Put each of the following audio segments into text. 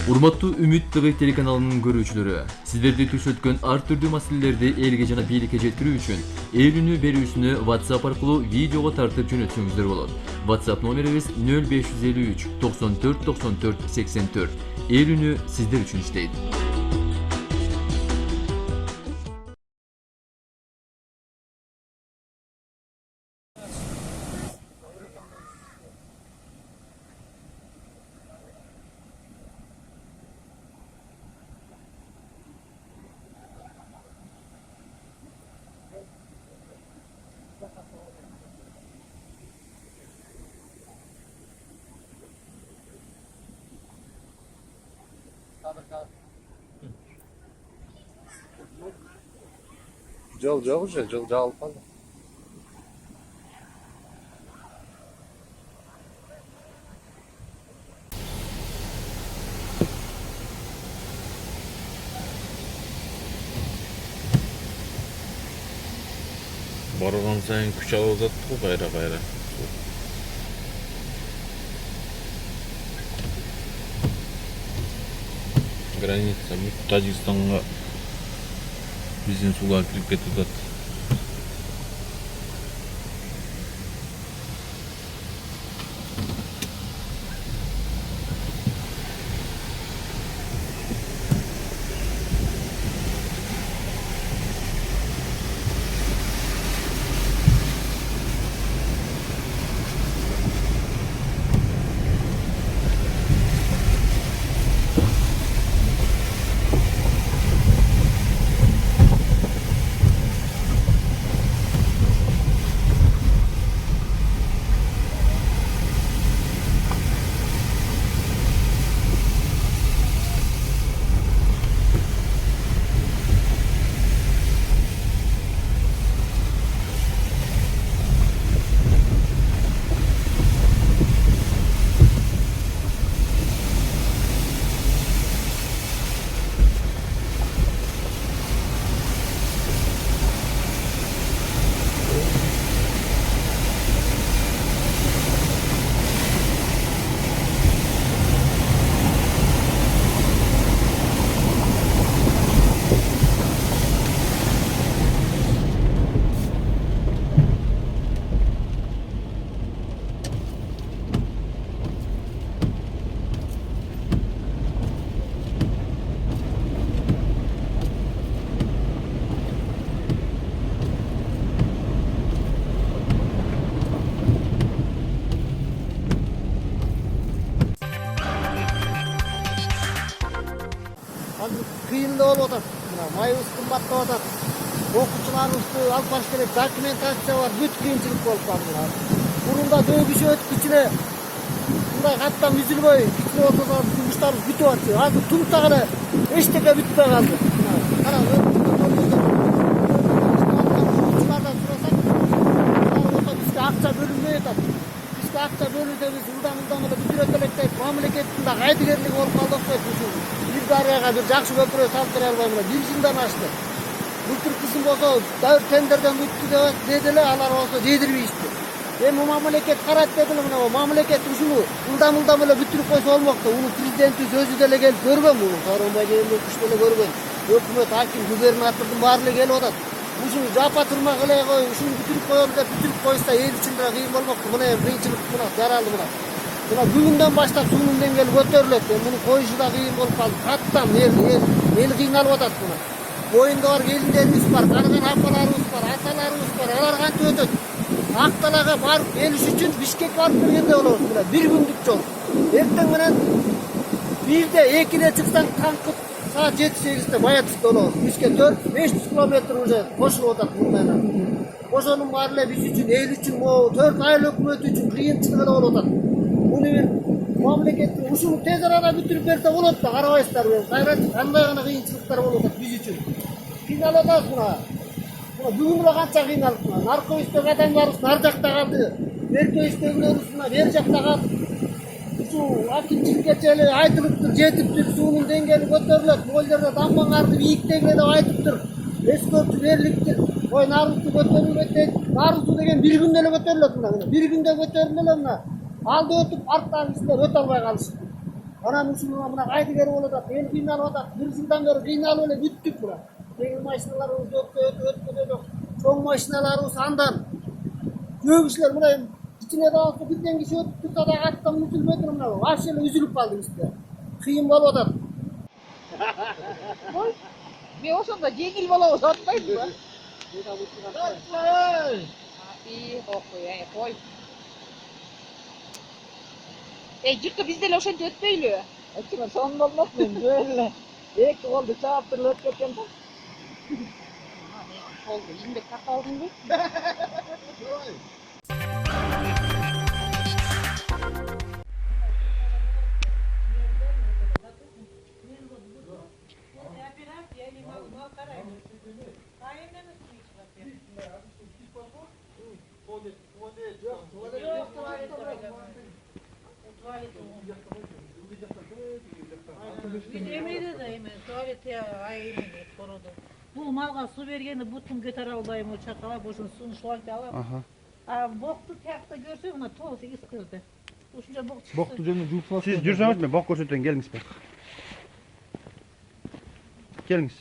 Урматтуу Үмүт ТВ телеканалынын көрүүчүлөрү, сиздерди түш өткөн ар түрдүү маселелерди элге жана бийликке жеткирүү үчүн эл үнү берүүсүнү WhatsApp аркылуу видеого тартып жөнөтсөңүздөр болот. WhatsApp номерибиз 0553 94 94 84. Эл үнү сиздер үчүн иштейт. Жол жоқ уже, жол жабылып қалды. Барған сайын күш алып жатты ғой қайра. Граница Тажикстанға бізден сулар кіріп кетіп жатты. Кыйындап отат. Майыбыз кымбаттап отат. Окуучуларыбызды алып барыш керек, документация бар, бүт кыйынчылык болуп калды. Мурунда дөбүшүп өтүп ичине мындай каттан үзүлбөй, кичине болсо да жумуштарыбыз бүтүп атты. Азыр тунтак эле эчтеке бүтпөй калды. Кара, окуучулардан сурасак, бизге акча бөлүнбөй атат. Бизге акча бөлүнсө биз ылдам эле бүтүрөт элек дейт. Мамлекеттин да кайдыгерлиги болуп калды окшойт ушул. Bir darıya bir jakşı köprü saltıra albayım. Bir yıldan açtı. Bu Türkis'in bolsa davır tenderden bitti dediler, alar olsa dedirmeyişti. Bu mamleket karat dediler buna, o mamleket uşunu ıldam öyle bütürüp koysa olmakta. Onu prezidenti sözü dele gelip görmem bunu. Sarıma gelip kuştele görmem. Hükümet, hakim, gubernatörün barlı gel odat. Uşunu japa tırmak ile koy, uşunu bütürüp koyalım da bütürüp koysa el içinde kıyım olmakta. Buna kıyınçılık buna, yaralı buna. Bugünden başlap suunun dengeli көтөрүлөт. Bunu koyuşu da kıyım olup kaldı. Kattam el kıyıngalıp otat buna. Boyunda var, gelinlerimiz var, karıgan apalarımız var, atalarımız var. Alar kanti ötөт. Aktalaga barıp eliş üçün Bişkek barıp birgende oluruz. Bir gündük yol. Erten menen 1'de 2'de çıksan kalkıp saat 7-8'de Bayatüs'te oluruz. Bişkek 4-500 kilometre уже koşulup otat bundan. Koşonun barıyla biz üçün, el üçün, 4 aylık hükümet üçün kıyınçılığı da olup. Bunu bir mamlekettin uşunu tez arada bütürüp berse bolot da karabaysızlar benim. Kayrat kanday gana kıyınçılıklar bolot biz üçün. Kıynalataz buna. Bugün bile kança kıynalık buna. Narko istek adamlarımız nar jakta kaldı. Merke isteklerimiz buna ber jakta kaldı. Şu akimçilik geçeli aytılıptır, jetiptir, suunun dengeli götörülöt. Boylarda damban kardı biyiktegile de aytıptır. Eskörtü berliktir. Oy naruttu götörülöt deyip. Naruttu degen bir günde ele götörülöt buna. Bir günde götörülöt buna. Aldı ötüp arttan bizler öt almaya kalıştı. Anam ушуна мына кайдыгер болуп атат, эл кыйналып атат. Бир жылдан бери кыйналып эле бүттүк була. Жеңил машиналарыбыз өткөдө, чоң машиналарыбыз андан. Көп кишилер мына ичине дагы бирден киши өтүп турса да аттан үзүлбөйт мына. Вообще эле үзүлүп калды бизде. Кыйын болуп атат. Мен ошондо жеңил болобуз атпайбы? Кой. Жыркы биз деле ошентип өтпөйлү. Ачыма сон болмок мен жөөлө. Эки колду чаптырып өтүп кеткен да. Болду, еңбек тартып алдыңбы? Эмейде да эме туалет айымын короду. Бул малга суу бергенде бутун көтөрө албайм, о чакалап ошон сууну шлангды алам. А бокту тиякта көрсөң мына тоо сегиз кырды. Ушунча бок чыкты. Бокту жөнү жууп салат. Siz жүрсөңүз мен бок көрсөтөйүн, келиңиз be. Келиңиз.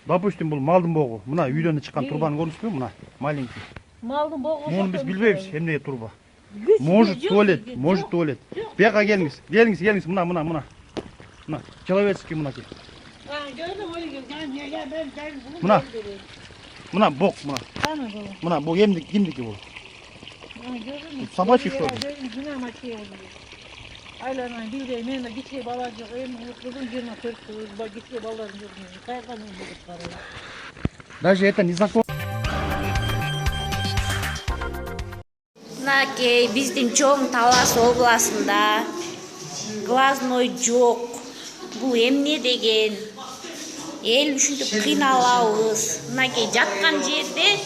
Допустим, бул малдын богу. Мына үйдөн чыккан турбаны көрдүңүзбү? Мына маленький. Малдын богу. Муну биз билбейбиз, эмнеге турба. Может туалет, может туалет. Бияка келиңиз. Келиңиз, мына. Мына. Человеческий мына ке. Gördüm öyle ya ben Mına. Mına bok mına. Ana bu. Mına bu kimdiki bu? Gördün mü? Sabahçı şu. Yine maçı oldu. Aylarına bir de men de gitse balacık kızım 24 bak gitse ballarım görmüyor. Kayganım bu para. Даже это не знакомо. Мынакей биздин чоң Талас областында глазной жок. Бул эмне деген? Эл ушинтип кыйналабыз. Мынакей жаткан жерде,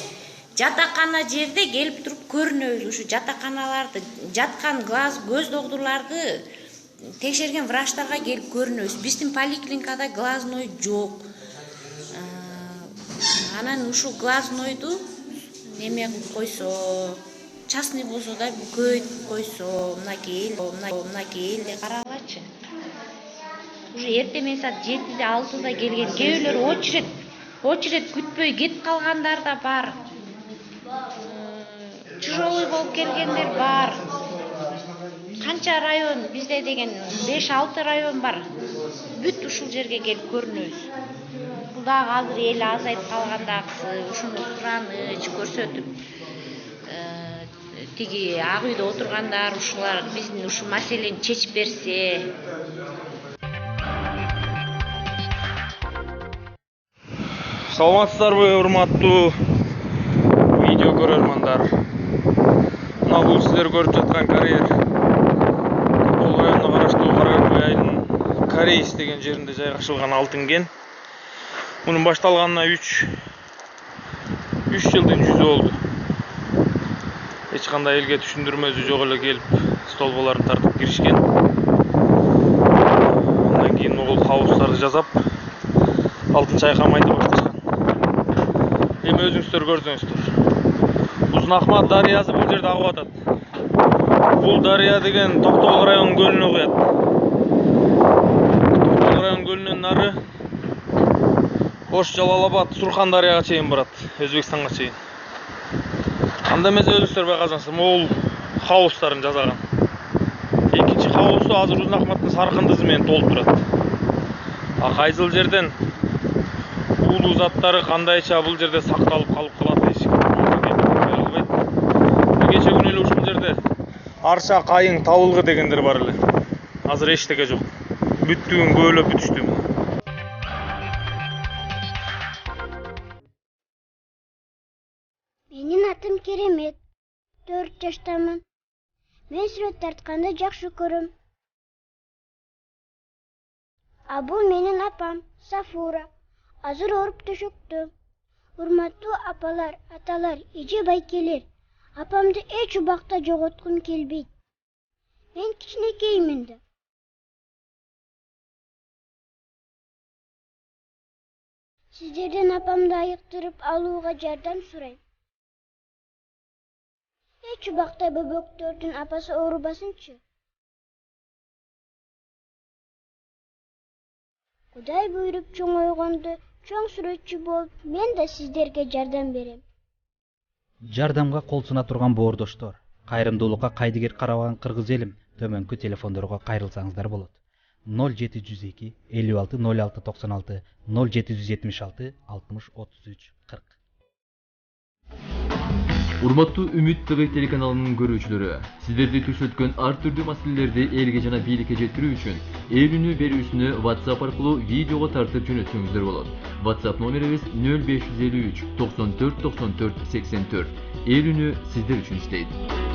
жатакана жерде келип туруп көрүнөбүз. Ушу жатаканаларды, жаткан глаз көз доктурларды текшерген врачтарга келип көрүнөбүз. Биздин поликлиникада глазной жок. Анан ушу глазнойду эме кылып койсо, частный болсо да көйүтүп койсо, мынакей элде карагылачы. Уже эртең саат 7-де 6-да келген, кээ очередь күтпөй кетип калгандар да бар. Чужой болуп келгендер бар. Канча район бизде деген 5-6 район бар. Бүт ушул жерге келип көрүнөбүз. Бул дагы азыр эл азайып калгандагысы, ушуну сураныч көрсөтүп тиги ак үйдө отургандар ушулар биздин ушул маселени чечип берсе. Саламатсыздарбы, урматтуу видео көрөрмандар. Мына бул сиздер көрүп жаткан карьер Токтогул районуна караштуу Каракөй айылынын Корейс деген жеринде жайгашылган алтын кен. Мунун башталганына 3 жылдын жүзү болду. Эч кандай элге түшүндүрмөсү жок эле келип столболорун тартып киришкен. Андан кийин могул кабустарды жасап алтын чайкамайды башташкан. Эми өзүңүздөр көрдүңүздөр. Узунахмат дарыясы бул жерде агып атат. Бул дарыя деген Токтогул районунун көлүнө куят. Токтогул районунун көлүнөн нары Ош, Жалал-Абад, Сурхан дарыяга чейин барат, Өзбекстанга чейин. Анда эмес өзүңүздөр байкасаңыздар, могул хаустарын жасаган. Экинчи хаусту азыр Узунахматтын саркындызы менен толуп турат. А кайсыл жерден уулуу заттары кандайча бул жерде сакталып калып калат эч ким билбейт. Кече күнү эле ушул жерде арча, кайың, табылгы дегендер бар эле. Азыр эчтеке жок. Бүттүгүн көөлөп бүтүштү. Менин атым Керемет. 4 жаштамын. Мен сүрөт тартканды жакшы көрөм. А бул менин апам, Сафура. Азыр ооруп төшөктө. Урматтуу апалар, аталар, эже байкелер. Апамды эч убакта жоготкум келбейт. Мен кичинекеймин да. Сиздерден апамды айыктырып алууга жардам сурайм. Эч убакта бөбөктөрдүн апасы оорубасынчы. Кудай буйруп чоңойгонду чоң сүрөтчү болуп, мен да сиздерге жардам берем. Жардамга кол суна турган боордоштор, кайрымдуулукка кайдыгер карабаган кыргыз элим, төмөнкү телефондорго кайрылсаңыздар болот. 0702 56 06 96 0776 60 33 40. Урматтуу Үмүт ТV телеканалынын көрүүчүлөрү, сиздерди түшөткөн ар түрдүү маселелерди элге жана бийликке жеткирүү үчүн ээлүүнү берүүсүнү WhatsApp аркылуу видеого тартып жөнөтсөңүздөр болот. WhatsApp номерибиз 0553 94 94 84. Ээлүүнү сиздер үчүн иштейт.